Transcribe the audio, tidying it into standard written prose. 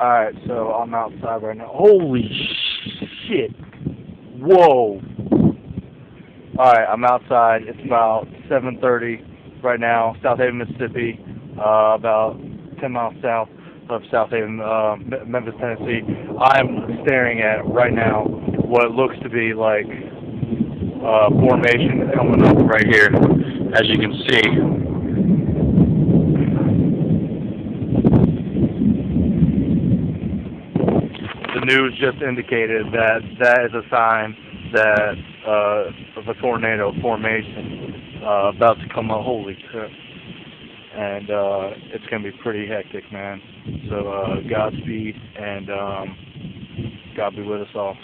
Alright, so I'm outside right now. Holy shit. Whoa. Alright, I'm outside. It's about 7:30 right now, South Haven, Mississippi, about 10 miles south of South Haven, Memphis, Tennessee. I'm staring at right now what looks to be like formation coming up right here, as you can see. The news just indicated that that is a sign that of a tornado formation about to come up. Holy crap! And it's gonna be pretty hectic, man. So Godspeed, and God be with us all.